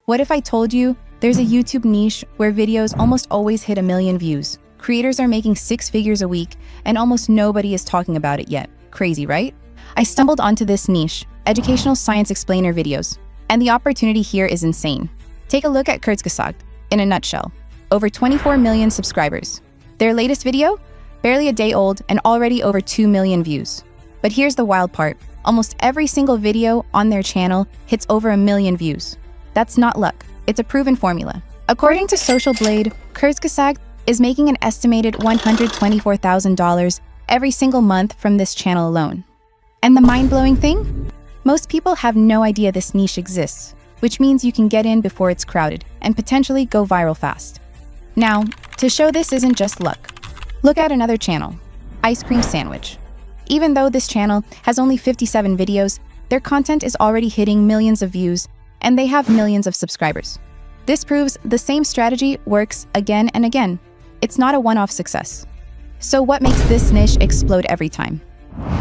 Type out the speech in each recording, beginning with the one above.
What if I told you there's a YouTube niche where videos almost always hit 1 million views? Creators are making 6 figures a week, and almost nobody is talking about it yet. Crazy, right? I stumbled onto this niche, educational science explainer videos, and the opportunity here is insane. Take a look at Kurzgesagt in a nutshell. Over 24 million subscribers. Their latest video? Barely a day old and already over 2 million views. But here's the wild part. Almost every single video on their channel hits over 1 million views. That's not luck. It's a proven formula. According to Social Blade, Kurzgesagt is making an estimated $124,000 every single month from this channel alone. And the mind-blowing thing? Most people have no idea this niche exists, which means you can get in before it's crowded and potentially go viral fast. Now, to show this isn't just luck, look at another channel, Ice Cream Sandwich. Even though this channel has only 57 videos, their content is already hitting millions of views, and they have millions of subscribers. This proves the same strategy works again and again. It's not a one-off success. So what makes this niche explode every time?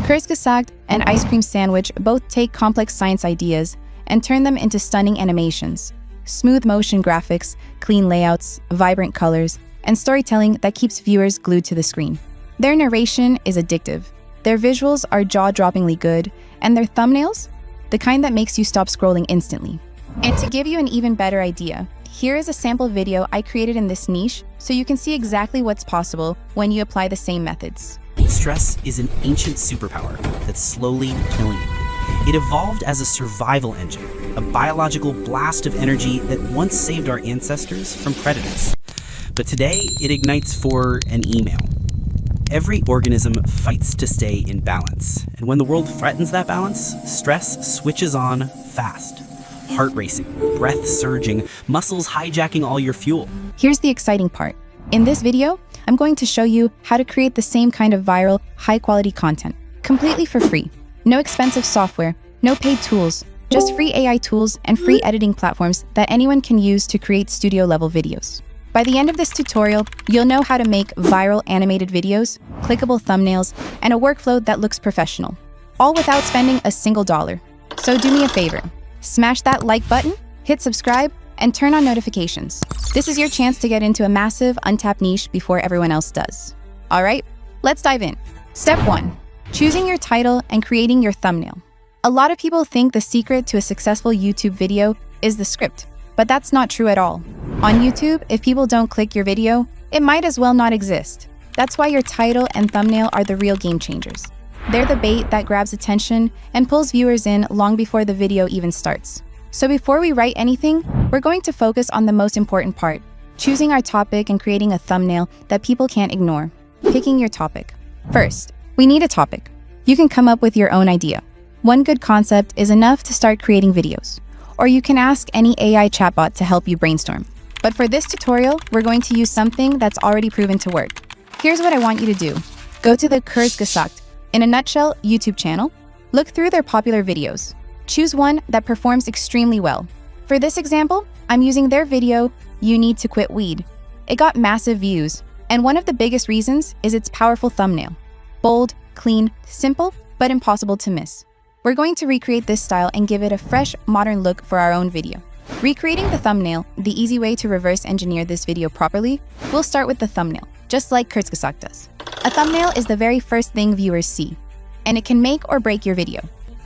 Kurzgesagt and Ice Cream Sandwich both take complex science ideas and turn them into stunning animations, smooth motion graphics, clean layouts, vibrant colors, and storytelling that keeps viewers glued to the screen. Their narration is addictive, their visuals are jaw-droppingly good, and their thumbnails? The kind that makes you stop scrolling instantly. And to give you an even better idea, here is a sample video I created in this niche so you can see exactly what's possible when you apply the same methods. Stress is an ancient superpower that's slowly killing you. It evolved as a survival engine, a biological blast of energy that once saved our ancestors from predators. But today, it ignites for an email. Every organism fights to stay in balance, and when the world threatens that balance, stress switches on fast. Heart racing, breath surging, muscles hijacking all your fuel. Here's the exciting part. In this video, I'm going to show you how to create the same kind of viral, high-quality content, completely for free. No expensive software, no paid tools, just free AI tools and free editing platforms that anyone can use to create studio-level videos. By the end of this tutorial, you'll know how to make viral animated videos, clickable thumbnails, and a workflow that looks professional, all without spending a single dollar. So do me a favor, smash that like button, hit subscribe, and turn on notifications. This is your chance to get into a massive, untapped niche before everyone else does. All right, let's dive in. Step 1, choosing your title and creating your thumbnail. A lot of people think the secret to a successful YouTube video is the script, but that's not true at all. On YouTube, if people don't click your video, it might as well not exist. That's why your title and thumbnail are the real game changers. They're the bait that grabs attention and pulls viewers in long before the video even starts. So before we write anything, we're going to focus on the most important part, choosing our topic and creating a thumbnail that people can't ignore. Picking your topic. First, we need a topic. You can come up with your own idea. One good concept is enough to start creating videos. Or you can ask any AI chatbot to help you brainstorm. But for this tutorial, we're going to use something that's already proven to work. Here's what I want you to do. Go to the Kurzgesagt, in a nutshell, YouTube channel. Look through their popular videos. Choose one that performs extremely well. For this example, I'm using their video, You Need to Quit Weed. It got massive views, and one of the biggest reasons is its powerful thumbnail. Bold, clean, simple, but impossible to miss. We're going to recreate this style and give it a fresh, modern look for our own video. Recreating the thumbnail, the easy way to reverse engineer this video properly, we'll start with the thumbnail, just like Kurzgesagt does. A thumbnail is the very first thing viewers see, and it can make or break your video.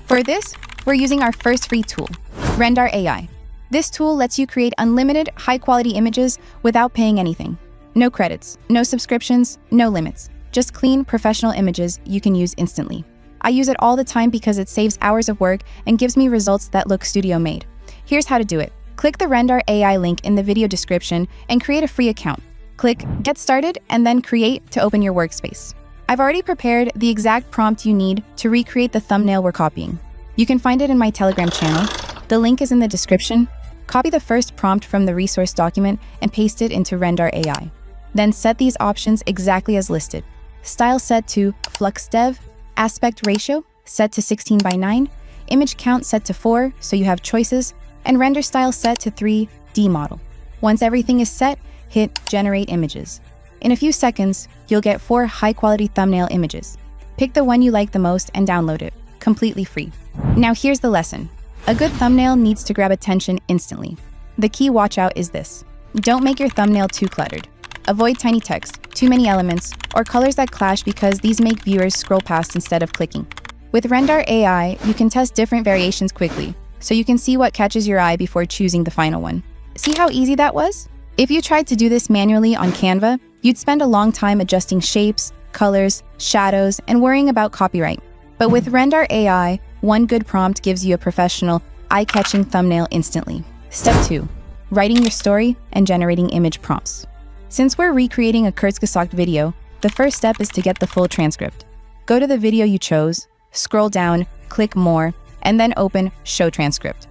For this, we're using our first free tool, Render AI. This tool lets you create unlimited, high-quality images without paying anything. No credits, no subscriptions, no limits. Just clean, professional images you can use instantly. I use it all the time because it saves hours of work and gives me results that look studio-made. Here's how to do it. Click the Render AI link in the video description and create a free account. Click Get Started and then Create to open your workspace. I've already prepared the exact prompt you need to recreate the thumbnail we're copying. You can find it in my Telegram channel. The link is in the description. Copy the first prompt from the resource document and paste it into Render AI. Then set these options exactly as listed. Style set to FluxDev, aspect ratio set to 16:9, image count set to 4 so you have choices, and render style set to 3D model. Once everything is set, hit Generate Images. In a few seconds, you'll get 4 high-quality thumbnail images. Pick the one you like the most and download it, completely free. Now here's the lesson. A good thumbnail needs to grab attention instantly. The key watch out is this. Don't make your thumbnail too cluttered. Avoid tiny text, too many elements, or colors that clash because these make viewers scroll past instead of clicking. With Render AI, you can test different variations quickly, so you can see what catches your eye before choosing the final one. See how easy that was? If you tried to do this manually on Canva, you'd spend a long time adjusting shapes, colors, shadows, and worrying about copyright. But with Render AI, one good prompt gives you a professional, eye-catching thumbnail instantly. Step 2. Writing your story and generating image prompts. Since we're recreating a kurzgesagt video, the first step is to get the full transcript. Go to the video you chose, scroll down, click More, and then open Show Transcript.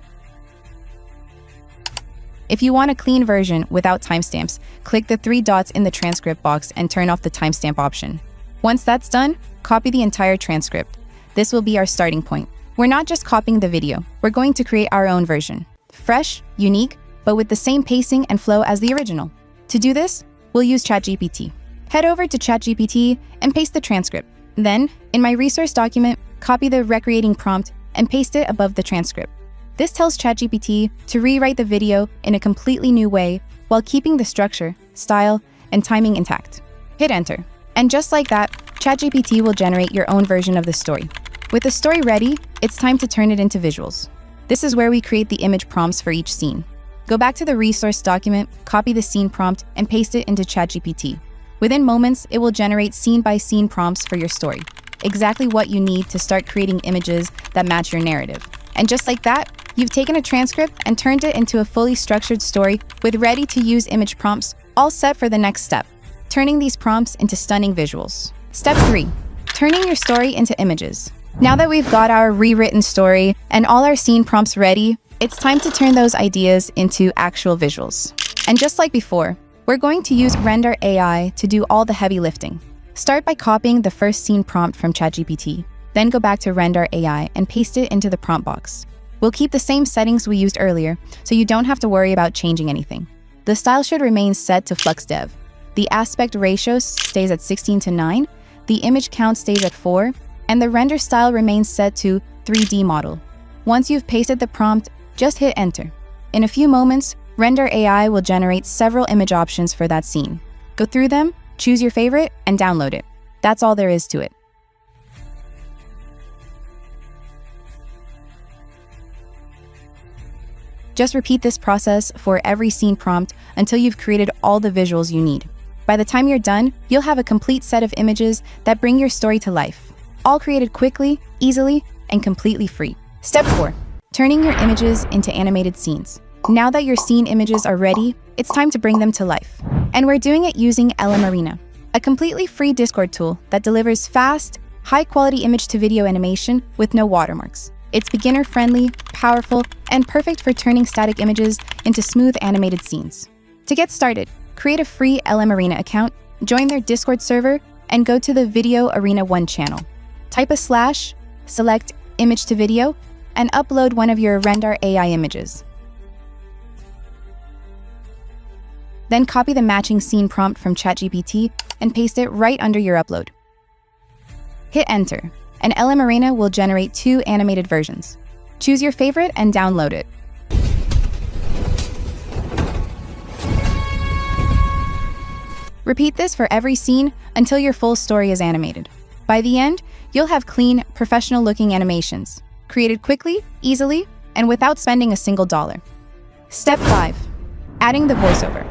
If you want a clean version without timestamps, click the 3 dots in the transcript box and turn off the timestamp option. Once that's done, copy the entire transcript. This will be our starting point. We're not just copying the video, we're going to create our own version. Fresh, unique, but with the same pacing and flow as the original. To do this, we'll use ChatGPT. Head over to ChatGPT and paste the transcript. Then, in my resource document, copy the recreating prompt and paste it above the transcript. This tells ChatGPT to rewrite the video in a completely new way while keeping the structure, style, and timing intact. Hit enter. And just like that, ChatGPT will generate your own version of the story. With the story ready, it's time to turn it into visuals. This is where we create the image prompts for each scene. Go back to the resource document, copy the scene prompt, and paste it into ChatGPT. Within moments, it will generate scene-by-scene prompts for your story, exactly what you need to start creating images that match your narrative. And just like that, you've taken a transcript and turned it into a fully structured story with ready-to-use image prompts, all set for the next step, turning these prompts into stunning visuals. Step 3. Turning your story into images. Now that we've got our rewritten story and all our scene prompts ready, it's time to turn those ideas into actual visuals. And just like before, we're going to use Render AI to do all the heavy lifting. Start by copying the first scene prompt from ChatGPT, then go back to Render AI and paste it into the prompt box. We'll keep the same settings we used earlier, so you don't have to worry about changing anything. The style should remain set to FluxDev. The aspect ratio stays at 16:9, the image count stays at 4, and the render style remains set to 3D model. Once you've pasted the prompt, just hit enter. In a few moments, Render AI will generate several image options for that scene. Go through them, choose your favorite, and download it. That's all there is to it. Just repeat this process for every scene prompt until you've created all the visuals you need. By the time you're done, you'll have a complete set of images that bring your story to life, all created quickly, easily, and completely free. Step 4. Turning your images into animated scenes. Now that your scene images are ready, it's time to bring them to life. And we're doing it using LM Arena, a completely free Discord tool that delivers fast, high-quality image-to-video animation with no watermarks. It's beginner-friendly, powerful, and perfect for turning static images into smooth animated scenes. To get started, create a free LM Arena account, join their Discord server, and go to the Video Arena 1 channel. Type a /, select Image to Video, and upload one of your Render AI images. Then copy the matching scene prompt from ChatGPT and paste it right under your upload. Hit enter, and LM Arena will generate 2 animated versions. Choose your favorite and download it. Repeat this for every scene until your full story is animated. By the end, you'll have clean, professional-looking animations, created quickly, easily, and without spending a single dollar. Step 5. Adding the voiceover.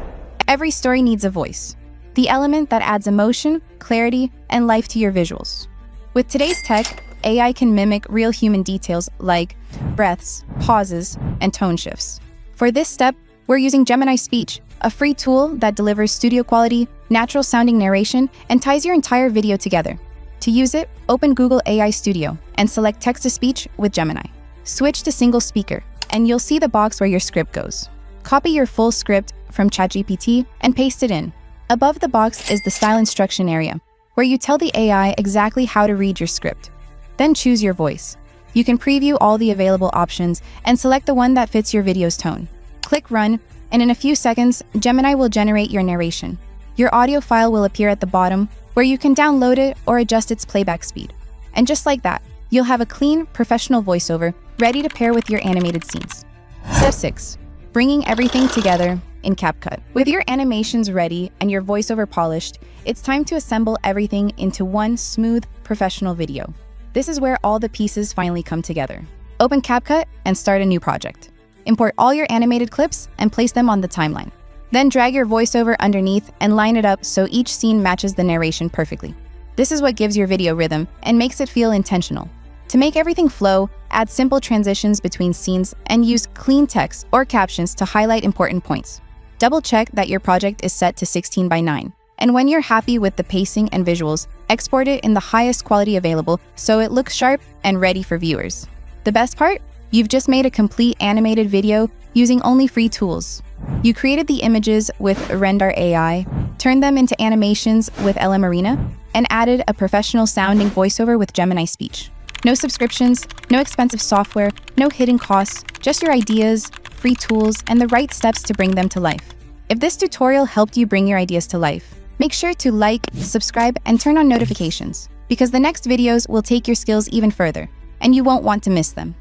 Every story needs a voice, the element that adds emotion, clarity, and life to your visuals. With today's tech, AI can mimic real human details like breaths, pauses, and tone shifts. For this step, we're using Gemini Speech, a free tool that delivers studio-quality, natural-sounding narration and ties your entire video together. To use it, open Google AI Studio and select Text-to-Speech with Gemini. Switch to single speaker, and you'll see the box where your script goes. Copy your full script from ChatGPT and paste it in. Above the box is the style instruction area, where you tell the AI exactly how to read your script. Then choose your voice. You can preview all the available options and select the one that fits your video's tone. Click Run, and in a few seconds, Gemini will generate your narration. Your audio file will appear at the bottom, where you can download it or adjust its playback speed. And just like that, you'll have a clean, professional voiceover ready to pair with your animated scenes. Step 6. bringing everything together in CapCut. With your animations ready and your voiceover polished, it's time to assemble everything into one smooth, professional video. This is where all the pieces finally come together. Open CapCut and start a new project. Import all your animated clips and place them on the timeline. Then drag your voiceover underneath and line it up so each scene matches the narration perfectly. This is what gives your video rhythm and makes it feel intentional. To make everything flow, add simple transitions between scenes and use clean text or captions to highlight important points. Double-check that your project is set to 16:9. And when you're happy with the pacing and visuals, export it in the highest quality available so it looks sharp and ready for viewers. The best part? You've just made a complete animated video using only free tools. You created the images with Render AI, turned them into animations with LM Arena, and added a professional-sounding voiceover with Gemini Speech. No subscriptions, no expensive software, no hidden costs, just your ideas, free tools, and the right steps to bring them to life. If this tutorial helped you bring your ideas to life, make sure to like, subscribe, and turn on notifications, because the next videos will take your skills even further, and you won't want to miss them.